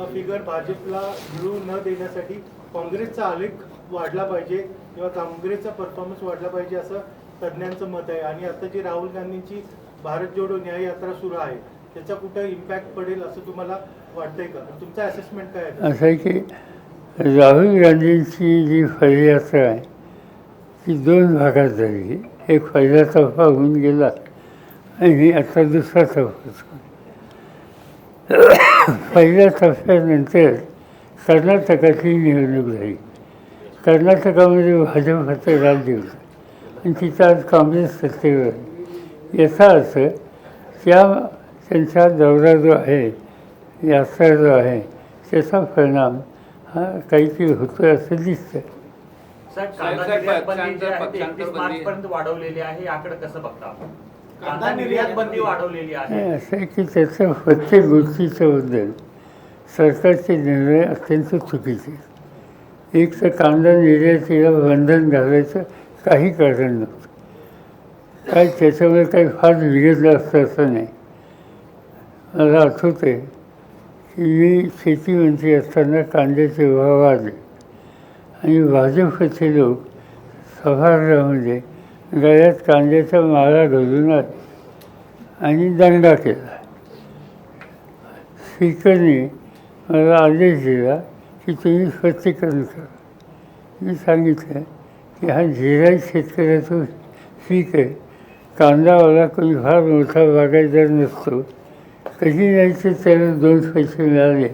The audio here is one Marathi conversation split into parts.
फिगर भाजपला मिळू न देण्यासाठी काँग्रेसचा आलेख वाढला पाहिजे किंवा काँग्रेसचा परफॉर्मन्स वाढला पाहिजे असं तज्ज्ञांचं मत आहे. आणि आता जी राहुल गांधींची भारत जोडो न्याय यात्रा सुरू आहे त्याचा कुठं इम्पॅक्ट पडेल असं तुम्हाला वाटतंय का? तुमचं असेसमेंट काय आहे? असं आहे की राहुल गांधींची जी पदयात्रा आहे ती दोन भागात झाली. एक पहिला टप्पा होऊन गेला आणि आता दुसरा टप्पा. पहिल्या टप्प्यानंतर कर्नाटकाची निवडणूक झाली. कर्नाटकामध्ये भाजपचं राज्य होतं आणि तिथं आज काँग्रेस सत्तेवर. याचा अर्थ त्यांचा दौरा जो आहे, यात्रा जो आहे, त्याचा परिणाम हा काहीतरी होतोय असं दिसतं. कांदा निर्यात बंदी जी आहे ती 31 मार्चपर्यंत वाढवलेली आहे, याकडे कसं बघता? कांदा निर्यात बंदी वाढवलेली आहे. असं आहे की त्याचं प्रत्येक गोष्टीच्या बद्दल सरकारचे निर्णय अत्यंत चुकीचे. एक तर कांदा निर्यातीला बंधन घालायचं काही कारण नव्हतं. काय त्याच्यामुळे काही फार बिघडलं असतं असं नाही. मला आठवतं आहे की मी शेतीमंत्री असताना कांद्याचे भाव वाढले आणि भाजपचे लोक सभागृहामध्ये गळ्यात कांद्याच्या माळा घालून आले आणि दंगा केला. स्पीकरने मला आदेश दिला की तुम्ही स्पष्टीकरण करा. मी सांगितलं की हा झिराईत शेतकऱ्याचा पीक आहे. कांदावाला कोणी फार मोठा बागायतदार नसतो. कधी नाही तर त्याला 2 पैसे मिळाले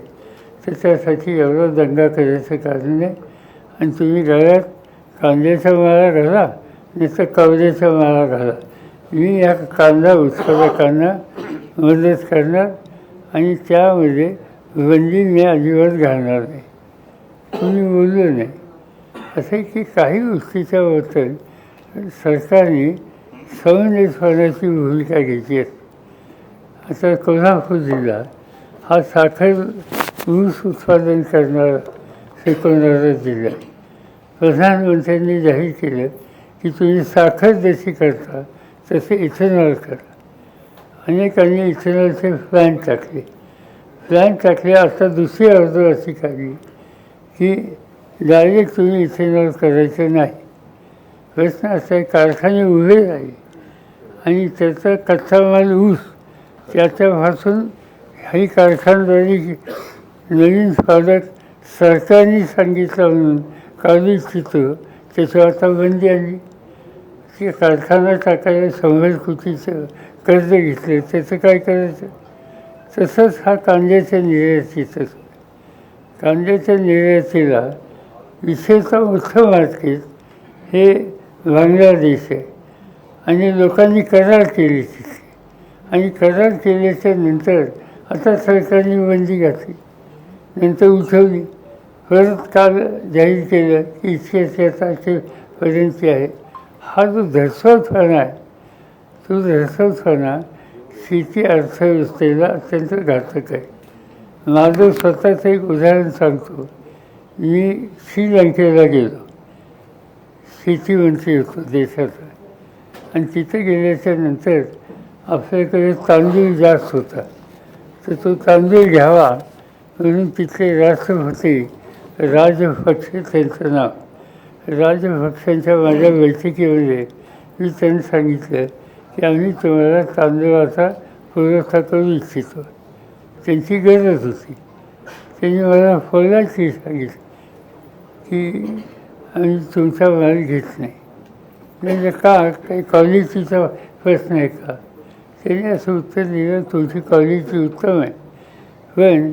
तर त्यासाठी एवढा दंगा करायचं कारण नाही. आणि तुम्ही गळ्यात कांद्याच्या माळा घाला नाही तर कवड्याच्या माळा घाला. मी या कांदा उत्पादकांना मदत करणार आणि त्यामध्ये बंदी मी अजिबात घालणार नाही. तुम्ही बोललो नाही. असं की काही गोष्टीच्या बद्दल सरकारने संवेदनशीलपणाची भूमिका घेतली आहे. आता कोल्हापूर जिल्हा हा साखर ऊस उत्पादन करणारा शिकवणारा जिल्हा. प्रधानमंत्र्यांनी जाहीर केलं की तुम्ही साखर जशी करता तसे इथेनॉल करा. अनेकांनी इथेनॉलचे प्लॅन्ट टाकले. आता दुसरी अर्ज अशी काढली की डायरेक्ट तुम्ही इथेनॉल करायचं नाही. प्रश्न असा आहे, कारखाने उभे राहिले आणि त्याचा कच्चा माल ऊस त्याच्यापासून ही कारखानदारी नवीन प्रॉडक्ट सरकारने सांगितलं म्हणून काढू इच्छितो त्याच्यावर आता बंदी आली. की कारखाना टाकायला 100 कोटीचं कर्ज घेतलं त्याचं काय करायचं? तसंच हा कांद्याच्या निर्यातीचं. कांद्याच्या निर्यातीला विशेषतः मोठं मार्केट हे बांगलादेश आहे आणि लोकांनी करार केले तिथे. आणि करार केल्याच्या नंतर आता सरकारने बंदी घातली, नंतर उठवली. परत काल जाहीर केलं की इतक्या तारखेपर्यंत आहे. हा जो धर्सवतपणा आहे तो धर्सवतपणा शेती अर्थव्यवस्थेला अत्यंत घातक आहे. माझं स्वतःचं एक उदाहरण सांगतो. मी श्रीलंकेला गेलो. शेतीमंत्री होतो देशाचा. आणि तिथे गेल्याच्या नंतर आपल्याकडे तांदूळ जास्त होता तर तो तांदूळ घ्यावा म्हणून तिथले राष्ट्रपती राजपक्षे त्यांचं नाव. राजपक्षांच्या माझ्या बैठकीमध्ये मी त्यांनी सांगितलं की आम्ही तुम्हाला तांदूळाचा पुरवठा करू इच्छितो. त्यांची गरज होती. त्यांनी मला फोलाची सांगितलं की आम्ही तुमचा माल घेत नाही. म्हणजे का? काही क्वालिटीचा प्रश्न आहे का? त्यांनी असं उत्तर दिलं, तुमची क्वालिटी उत्तम आहे पण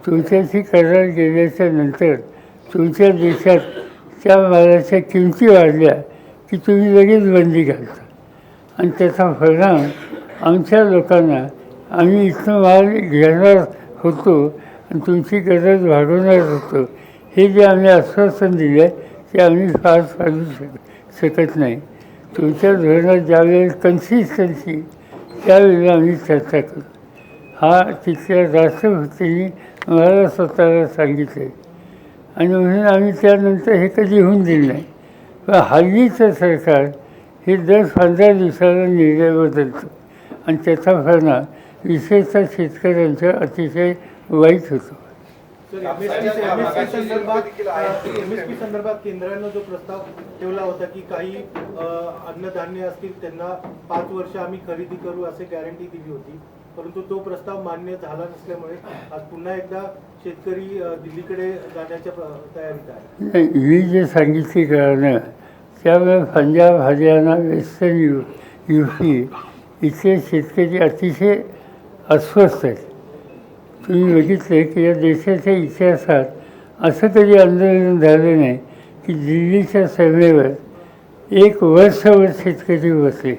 तुमच्याशी करार गेल्याच्या नंतर तुमच्या देशात त्या मालाच्या किमती वाढल्या की तुम्ही लगेच बंदी घालता. आणि त्याचा परिणाम आमच्या लोकांना, आम्ही इथं माल घेणार होतो आणि तुमची गरज भागवणार होतो, हे जे आम्ही आश्वासन दिलं ते आम्ही फार पाडू शकत नाही. तुमच्या धोरणात ज्यावेळेस कन्सिस्टन्सी त्यावेळेला आम्ही चर्चा करू. हा तिथल्या राष्ट्रपतींनी मला स्वतःला सांगितलं आणि म्हणून आम्ही त्यानंतर हे कधी होऊन दिलं नाही. पण हल्लीचं सरकार हे दर 15 दिवसाला निर्णय बदलतं आणि त्याचा परिणाम विशेषतः शेतकऱ्यांचा अतिशय वाईट होतो. MSP संदर्भात केंद्रानं जो प्रस्ताव ठेवला होता की काही अन्नधान्य असतील त्यांना 5 वर्ष आम्ही खरेदी करू असे गॅरंटी दिली होती, परंतु तो प्रस्ताव मान्य झाला नसल्यामुळे आज पुन्हा एकदा शेतकरी दिल्लीकडे जाण्याच्या तयारीत आहे. नाही, ही जे सांगितली कारणं त्यामुळे पंजाब, हरियाणा, वेस्टर्न UP इथले शेतकरी अतिशय अस्वस्थ आहेत. तुम्ही बघितले की या देशाच्या इतिहासात असं कधी आंदोलन झालं नाही की दिल्लीच्या सीमेवर 1 वर्षभर शेतकरी बसले.